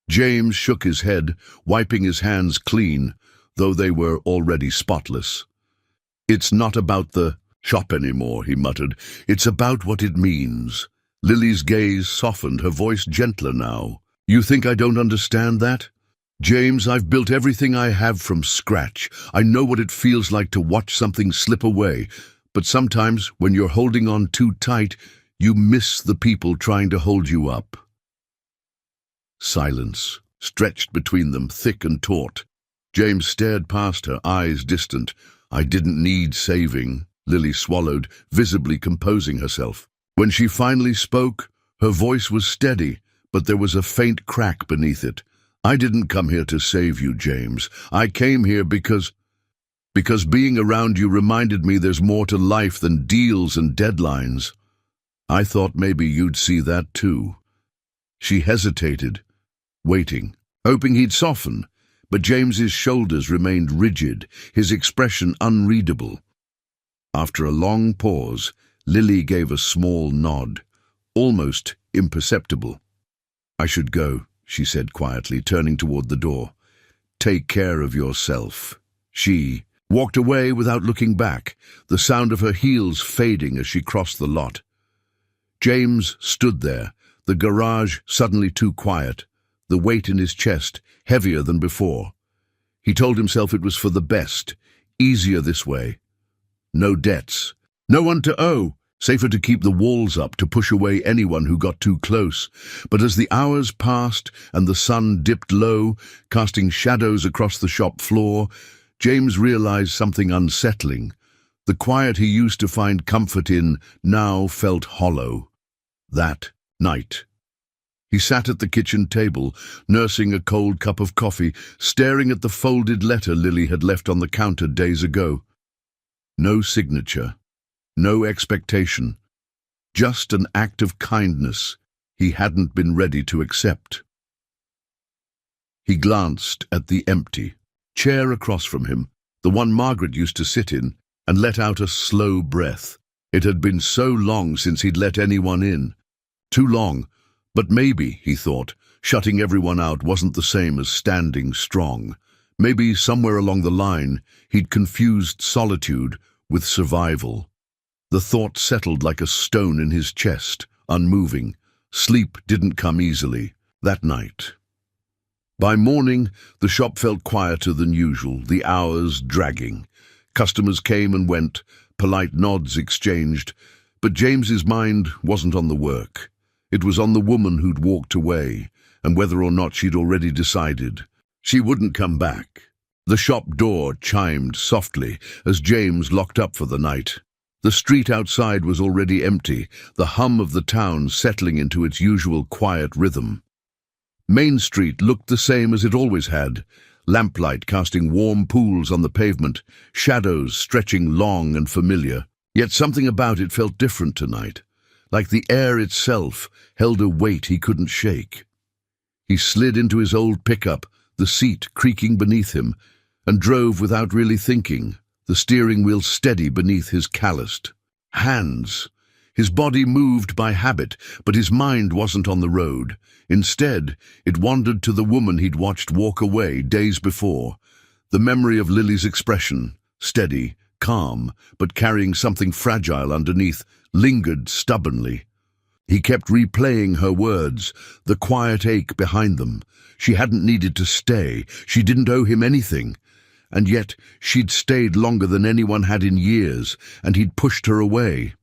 James shook his head, wiping his hands clean, though they were already spotless. "It's not about the shop anymore," he muttered. "It's about what it means." Lily's gaze softened, her voice gentler now. "You think I don't understand that? James, I've built everything I have from scratch. I know what it feels like to watch something slip away. But sometimes, when you're holding on too tight, you miss the people trying to hold you up." Silence stretched between them, thick and taut. James stared past her, eyes distant. "I didn't need saving." Lily swallowed, visibly composing herself. When she finally spoke, her voice was steady, but there was a faint crack beneath it. "I didn't come here to save you, James. I came here because being around you reminded me there's more to life than deals and deadlines. I thought maybe you'd see that too." She hesitated, waiting, hoping he'd soften, but James's shoulders remained rigid, his expression unreadable. After a long pause, Lily gave a small nod, almost imperceptible. "I should go," she said quietly, turning toward the door. "Take care of yourself." She walked away without looking back, the sound of her heels fading as she crossed the lot. James stood there, the garage suddenly too quiet, the weight in his chest heavier than before. He told himself it was for the best, easier this way. No debts, no one to owe, safer to keep the walls up, to push away anyone who got too close. But as the hours passed and the sun dipped low, casting shadows across the shop floor, James realized something unsettling. The quiet he used to find comfort in now felt hollow. That night, he sat at the kitchen table, nursing a cold cup of coffee, staring at the folded letter Lily had left on the counter days ago. No signature, no expectation, just an act of kindness he hadn't been ready to accept. He glanced at the empty chair across from him, the one Margaret used to sit in, and let out a slow breath. It had been so long since he'd let anyone in. Too long, but maybe, he thought, shutting everyone out wasn't the same as standing strong. Maybe somewhere along the line he'd confused solitude with survival. The thought settled like a stone in his chest, unmoving. Sleep didn't come easily that night. By morning, the shop felt quieter than usual, the hours dragging. Customers came and went, polite nods exchanged, but James's mind wasn't on the work. It was on the woman who'd walked away, and whether or not she'd already decided. She wouldn't come back. The shop door chimed softly as James locked up for the night. The street outside was already empty, the hum of the town settling into its usual quiet rhythm. Main Street looked the same as it always had, lamplight casting warm pools on the pavement, shadows stretching long and familiar. Yet something about it felt different tonight, like the air itself held a weight he couldn't shake. He slid into his old pickup, the seat creaking beneath him, and drove without really thinking, the steering wheel steady beneath his calloused hands. His body moved by habit, but his mind wasn't on the road. Instead, it wandered to the woman he'd watched walk away days before. The memory of Lily's expression, steady, calm, but carrying something fragile underneath, lingered stubbornly. He kept replaying her words, the quiet ache behind them. She hadn't needed to stay. She didn't owe him anything. And yet she'd stayed longer than anyone had in years, and he'd pushed her away.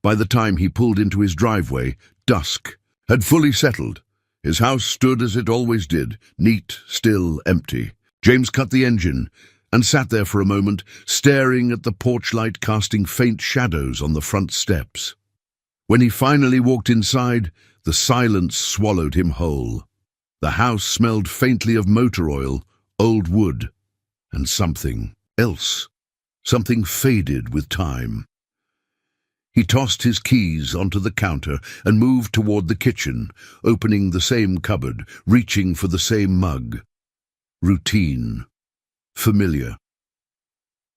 By the time he pulled into his driveway, dusk had fully settled. His house stood as it always did, neat, still, empty. James cut the engine and sat there for a moment, staring at the porch light casting faint shadows on the front steps. When he finally walked inside, the silence swallowed him whole. The house smelled faintly of motor oil, old wood, and something else. Something faded with time. He tossed his keys onto the counter and moved toward the kitchen, opening the same cupboard, reaching for the same mug. Routine. Familiar.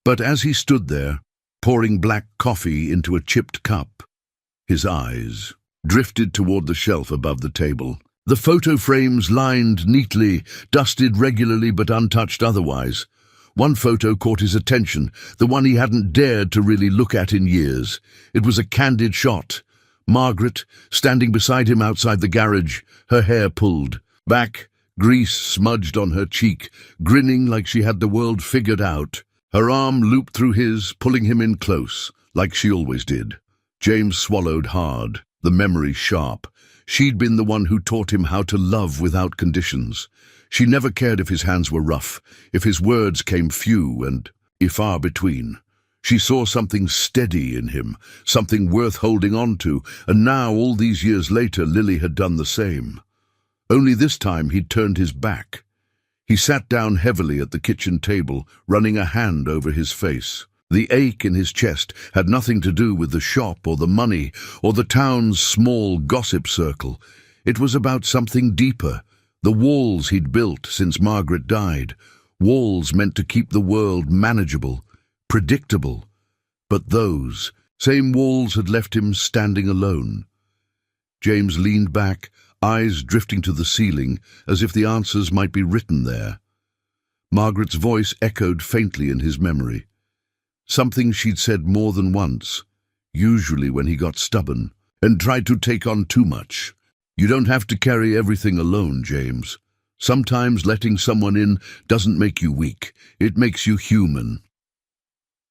But as he stood there, pouring black coffee into a chipped cup, his eyes drifted toward the shelf above the table. The photo frames lined neatly, dusted regularly but untouched otherwise. One photo caught his attention, the one he hadn't dared to really look at in years. It was a candid shot. Margaret, standing beside him outside the garage, her hair pulled back, grease smudged on her cheek, grinning like she had the world figured out. Her arm looped through his, pulling him in close, like she always did. James swallowed hard, the memory sharp. She'd been the one who taught him how to love without conditions. She never cared if his hands were rough, if his words came few and far between. She saw something steady in him, something worth holding on to, and now, all these years later, Lily had done the same. Only this time he'd turned his back. He sat down heavily at the kitchen table, running a hand over his face. The ache in his chest had nothing to do with the shop or the money or the town's small gossip circle. It was about something deeper, the walls he'd built since Margaret died, walls meant to keep the world manageable, predictable. But those same walls had left him standing alone. James leaned back, eyes drifting to the ceiling, as if the answers might be written there. Margaret's voice echoed faintly in his memory. Something she'd said more than once, usually when he got stubborn and tried to take on too much. You don't have to carry everything alone, James. Sometimes letting someone in doesn't make you weak, it makes you human.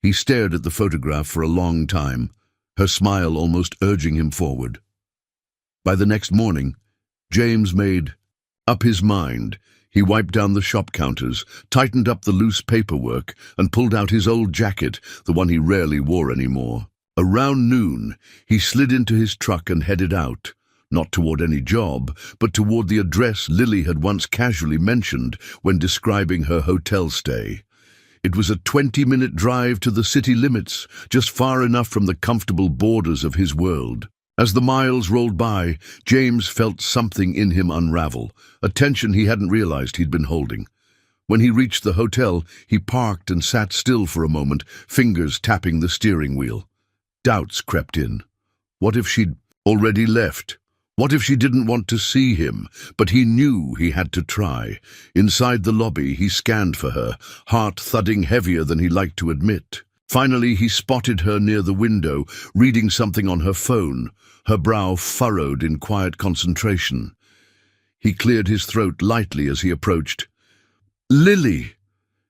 He stared at the photograph for a long time, her smile almost urging him forward. By the next morning, James made up his mind. He wiped down the shop counters, tightened up the loose paperwork, and pulled out his old jacket, the one he rarely wore anymore. Around noon, he slid into his truck and headed out, not toward any job, but toward the address Lily had once casually mentioned when describing her hotel stay. It was a 20-minute drive to the city limits, just far enough from the comfortable borders of his world. As the miles rolled by, James felt something in him unravel, a tension he hadn't realized he'd been holding. When he reached the hotel, he parked and sat still for a moment, fingers tapping the steering wheel. Doubts crept in. What if she'd already left? What if she didn't want to see him? But he knew he had to try. Inside the lobby, he scanned for her, heart thudding heavier than he liked to admit. Finally, he spotted her near the window, reading something on her phone, her brow furrowed in quiet concentration. He cleared his throat lightly as he approached. "Lily!"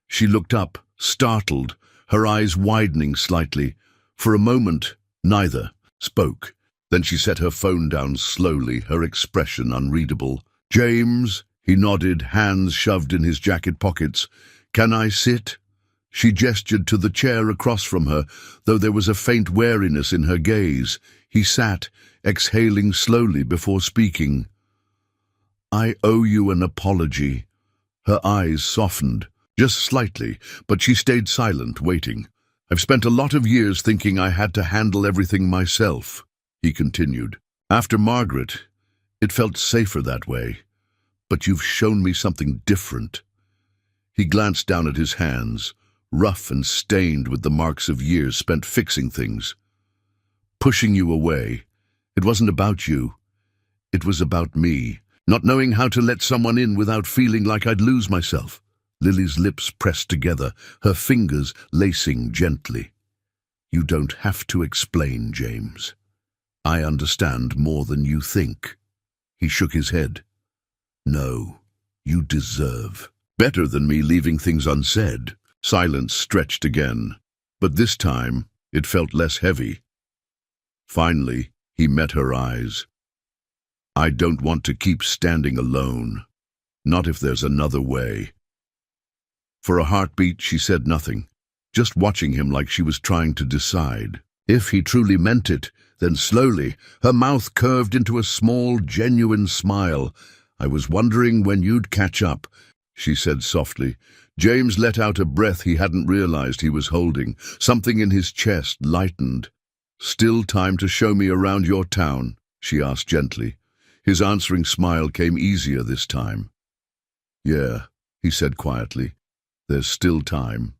She looked up, startled, her eyes widening slightly. For a moment, neither spoke. Then she set her phone down slowly, her expression unreadable. "James," he nodded, hands shoved in his jacket pockets. "Can I sit?" She gestured to the chair across from her, though there was a faint wariness in her gaze. He sat, exhaling slowly before speaking. "I owe you an apology." Her eyes softened, just slightly, but she stayed silent, waiting. "I've spent a lot of years thinking I had to handle everything myself," he continued. "After Margaret, it felt safer that way. But you've shown me something different." He glanced down at his hands, rough and stained with the marks of years spent fixing things. "Pushing you away. It wasn't about you. It was about me, not knowing how to let someone in without feeling like I'd lose myself." Lily's lips pressed together, her fingers lacing gently. "You don't have to explain, James." I understand more than you think. He shook his head. No, you deserve. Better than me leaving things unsaid. Silence stretched again, but this time it felt less heavy. Finally, he met her eyes. I don't want to keep standing alone. Not if there's another way. For a heartbeat, she said nothing, just watching him like she was trying to decide. If he truly meant it, then slowly, her mouth curved into a small, genuine smile. I was wondering when you'd catch up, she said softly. James let out a breath he hadn't realized he was holding. Something in his chest lightened. Still time to show me around your town, she asked gently. His answering smile came easier this time. Yeah, he said quietly. There's still time.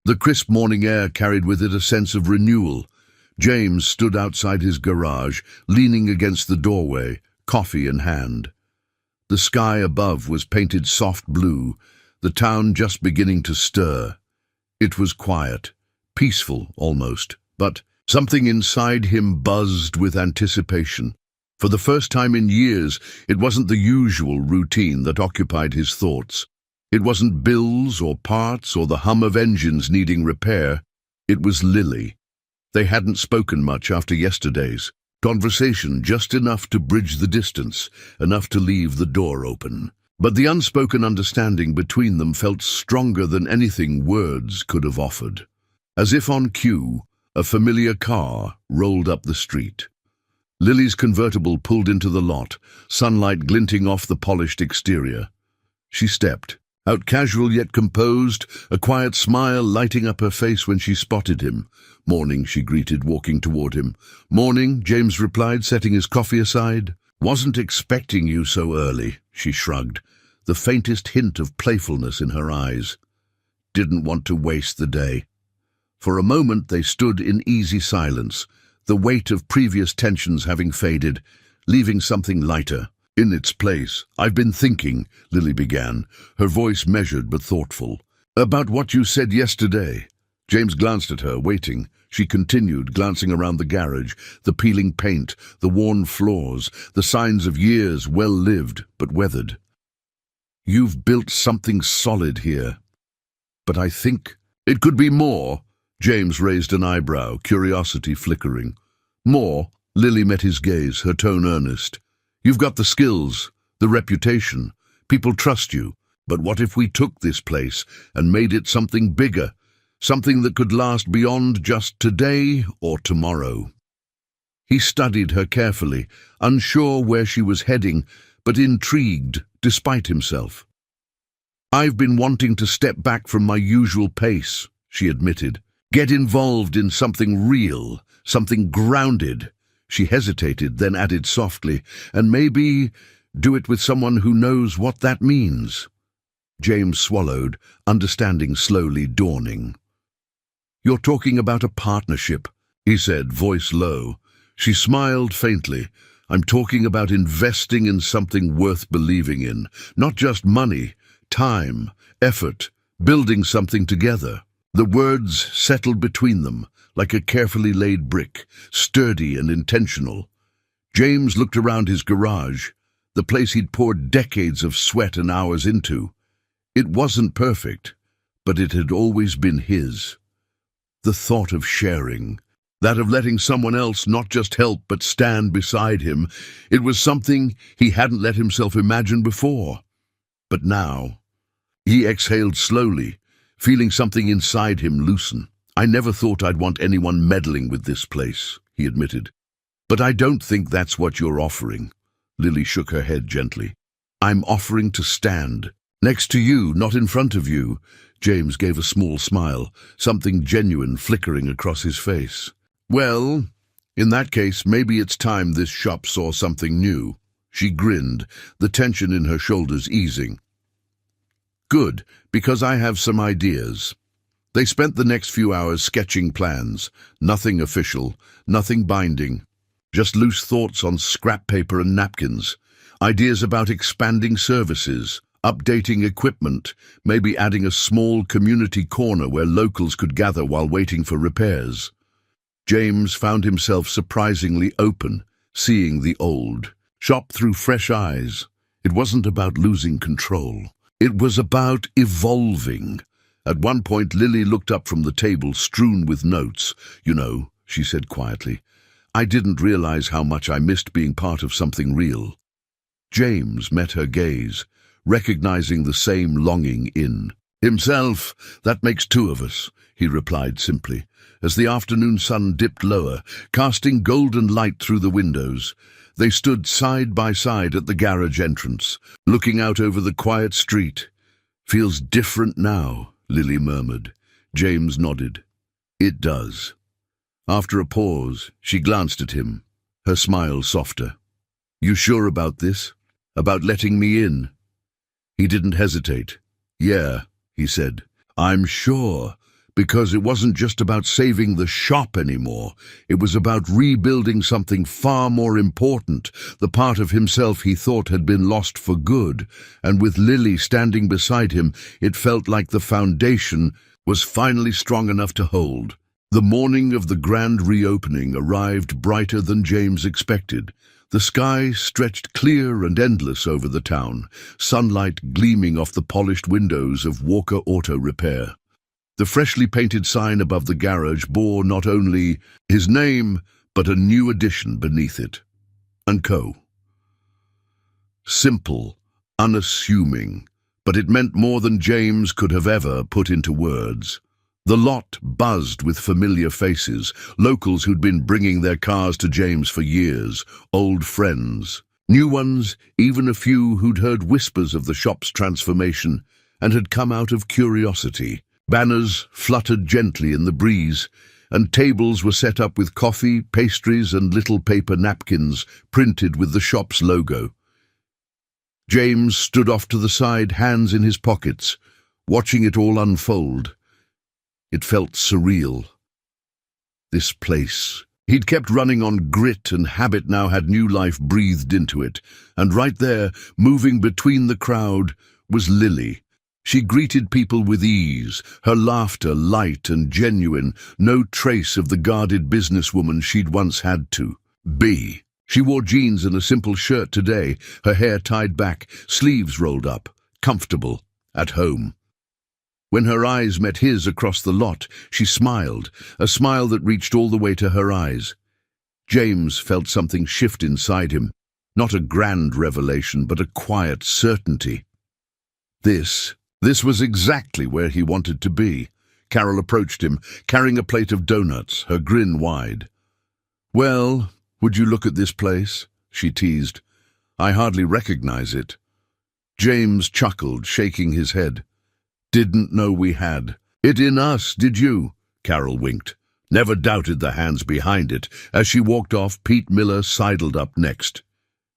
The crisp morning air carried with it a sense of renewal. James stood outside his garage, leaning against the doorway, coffee in hand. The sky above was painted soft blue, the town just beginning to stir. It was quiet, peaceful almost, but something inside him buzzed with anticipation. For the first time in years, it wasn't the usual routine that occupied his thoughts. It wasn't bills or parts or the hum of engines needing repair. It was Lily. They hadn't spoken much after yesterday's conversation, just enough to bridge the distance, enough to leave the door open. But the unspoken understanding between them felt stronger than anything words could have offered. As if on cue, a familiar car rolled up the street. Lily's convertible pulled into the lot, sunlight glinting off the polished exterior. She stepped, out casual yet composed, a quiet smile lighting up her face when she spotted him. Morning, she greeted, walking toward him. Morning, James replied, setting his coffee aside. Wasn't expecting you so early, she shrugged, the faintest hint of playfulness in her eyes. Didn't want to waste the day. For a moment they stood in easy silence, the weight of previous tensions having faded, leaving something lighter in its place. I've been thinking, Lily began, her voice measured but thoughtful, about what you said yesterday. James glanced at her, waiting. She continued, glancing around the garage, the peeling paint, the worn floors, the signs of years well lived but weathered. You've built something solid here. But I think it could be more. James raised an eyebrow, curiosity flickering. More? Lily met his gaze, her tone earnest. You've got the skills, the reputation. People trust you. But what if we took this place and made it something bigger? Something that could last beyond just today or tomorrow? He studied her carefully, unsure where she was heading, but intrigued despite himself. I've been wanting to step back from my usual pace, she admitted. Get involved in something real, something grounded. She hesitated, then added softly, and maybe do it with someone who knows what that means. James swallowed, understanding slowly dawning. You're talking about a partnership, he said, voice low. She smiled faintly. I'm talking about investing in something worth believing in. Not just money, time, effort, building something together. The words settled between them, like a carefully laid brick, sturdy and intentional. James looked around his garage, the place he'd poured decades of sweat and hours into. It wasn't perfect, but it had always been his. The thought of sharing, that of letting someone else not just help but stand beside him, it was something he hadn't let himself imagine before. But now, he exhaled slowly, feeling something inside him loosen. I never thought I'd want anyone meddling with this place, he admitted. But I don't think that's what you're offering. Lily shook her head gently. I'm offering to stand. Next to you, not in front of you. James gave a small smile, something genuine flickering across his face. Well, in that case, maybe it's time this shop saw something new. She grinned, the tension in her shoulders easing. Good, because I have some ideas. They spent the next few hours sketching plans, nothing official, nothing binding, just loose thoughts on scrap paper and napkins, ideas about expanding services, updating equipment, maybe adding a small community corner where locals could gather while waiting for repairs. James found himself surprisingly open, seeing the old shop through fresh eyes. It wasn't about losing control. It was about evolving. At one point, Lily looked up from the table strewn with notes. "You know," she said quietly, "I didn't realize how much I missed being part of something real." James met her gaze, recognizing the same longing in himself. "That makes two of us," he replied simply, as the afternoon sun dipped lower, casting golden light through the windows. They stood side by side at the garage entrance, looking out over the quiet street. "Feels different now," Lily murmured. James nodded. "It does." After a pause, she glanced at him, her smile softer. "You sure about this? About letting me in?" He didn't hesitate. "Yeah," he said. "I'm sure, because it wasn't just about saving the shop anymore. It was about rebuilding something far more important, the part of himself he thought had been lost for good. And with Lily standing beside him, it felt like the foundation was finally strong enough to hold. The morning of the grand reopening arrived brighter than James expected. The sky stretched clear and endless over the town, sunlight gleaming off the polished windows of Walker Auto Repair. The freshly painted sign above the garage bore not only his name, but a new addition beneath it. & Co. Simple, unassuming, but it meant more than James could have ever put into words. The lot buzzed with familiar faces, locals who'd been bringing their cars to James for years, old friends, new ones, even a few who'd heard whispers of the shop's transformation and had come out of curiosity. Banners fluttered gently in the breeze, and tables were set up with coffee, pastries, and little paper napkins printed with the shop's logo. James stood off to the side, hands in his pockets, watching it all unfold. It felt surreal. This place. He'd kept running on grit, and habit now had new life breathed into it. And right there, moving between the crowd, was Lily. She greeted people with ease, her laughter light and genuine, no trace of the guarded businesswoman she'd once had to be. She wore jeans and a simple shirt today, her hair tied back, sleeves rolled up, comfortable, at home. When her eyes met his across the lot, she smiled, a smile that reached all the way to her eyes. James felt something shift inside him, not a grand revelation, but a quiet certainty. This was exactly where he wanted to be. Carol approached him, carrying a plate of donuts, her grin wide. "Well, would you look at this place?" she teased. "I hardly recognize it." James chuckled, shaking his head. "Didn't know we had it in us, did you?" Carol winked. "Never doubted the hands behind it." As she walked off, Pete Miller sidled up next.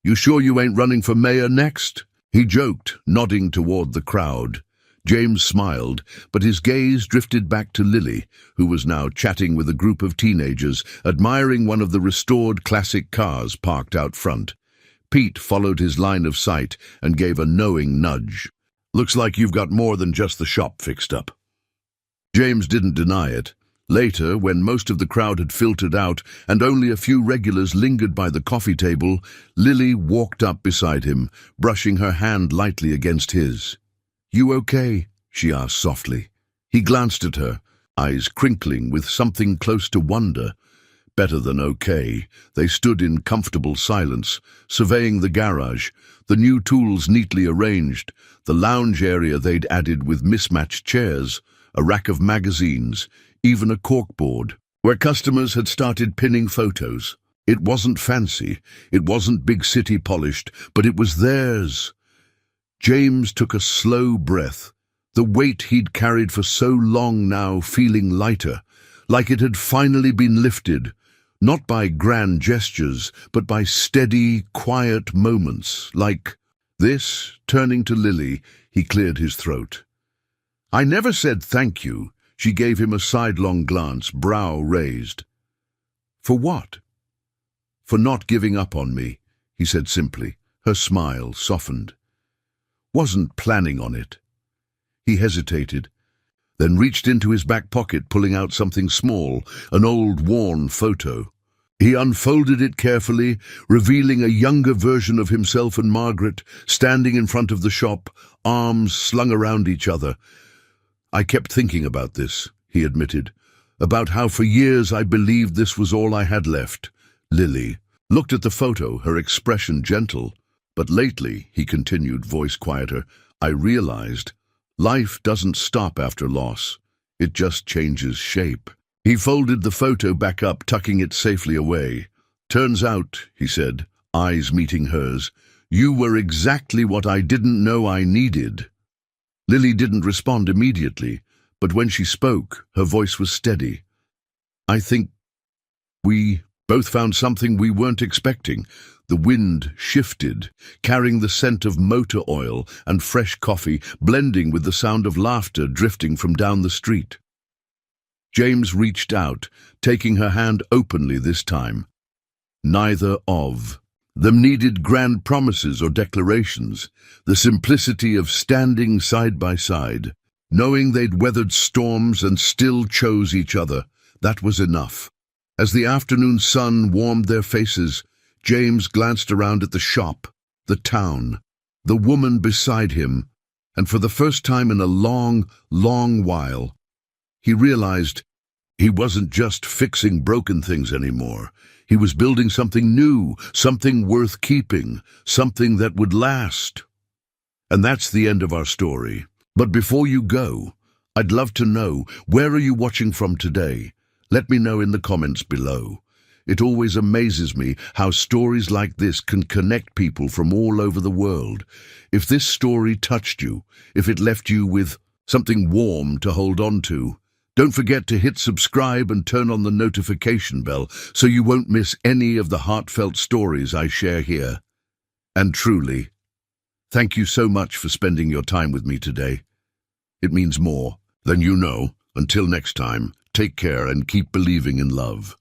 "You sure you ain't running for mayor next?" he joked, nodding toward the crowd. James smiled, but his gaze drifted back to Lily, who was now chatting with a group of teenagers, admiring one of the restored classic cars parked out front. Pete followed his line of sight and gave a knowing nudge. "Looks like you've got more than just the shop fixed up." James didn't deny it. Later, when most of the crowd had filtered out and only a few regulars lingered by the coffee table, Lily walked up beside him, brushing her hand lightly against his. "You okay?" she asked softly. He glanced at her, eyes crinkling with something close to wonder. Better than okay. They stood in comfortable silence, surveying the garage, the new tools neatly arranged, the lounge area they'd added with mismatched chairs, a rack of magazines, even a corkboard, where customers had started pinning photos. It wasn't fancy, it wasn't big city polished, but it was theirs. James took a slow breath, the weight he'd carried for so long now feeling lighter, like it had finally been lifted, not by grand gestures, but by steady, quiet moments, like this. Turning to Lily, he cleared his throat. "I never said thank you." She gave him a sidelong glance, brow raised. "For what?" "For not giving up on me," he said simply. Her smile softened. "Wasn't planning on it." He hesitated. then reached into his back pocket, pulling out something small, an old, worn photo. He unfolded it carefully, revealing a younger version of himself and Margaret, standing in front of the shop, arms slung around each other. "I kept thinking about this," he admitted, "about how for years I believed this was all I had left." Lily looked at the photo, her expression gentle. "But lately," he continued, voice quieter, "I realized life doesn't stop after loss. It just changes shape." He folded the photo back up, tucking it safely away. "Turns out," he said, eyes meeting hers, "you were exactly what I didn't know I needed." Lily didn't respond immediately, but when she spoke, her voice was steady. "I think we both found something we weren't expecting." The wind shifted, carrying the scent of motor oil and fresh coffee, blending with the sound of laughter drifting from down the street. James reached out, taking her hand openly this time. Neither of them needed grand promises or declarations. The simplicity of standing side by side, knowing they'd weathered storms and still chose each other, that was enough. As the afternoon sun warmed their faces, James glanced around at the shop, the town, the woman beside him, and for the first time in a long, long while, he realized he wasn't just fixing broken things anymore. He was building something new, something worth keeping, something that would last. And that's the end of our story. But before you go, I'd love to know, where are you watching from today? Let me know in the comments below. It always amazes me how stories like this can connect people from all over the world. If this story touched you, if it left you with something warm to hold on to, don't forget to hit subscribe and turn on the notification bell so you won't miss any of the heartfelt stories I share here. And truly, thank you so much for spending your time with me today. It means more than you know. Until next time, take care and keep believing in love.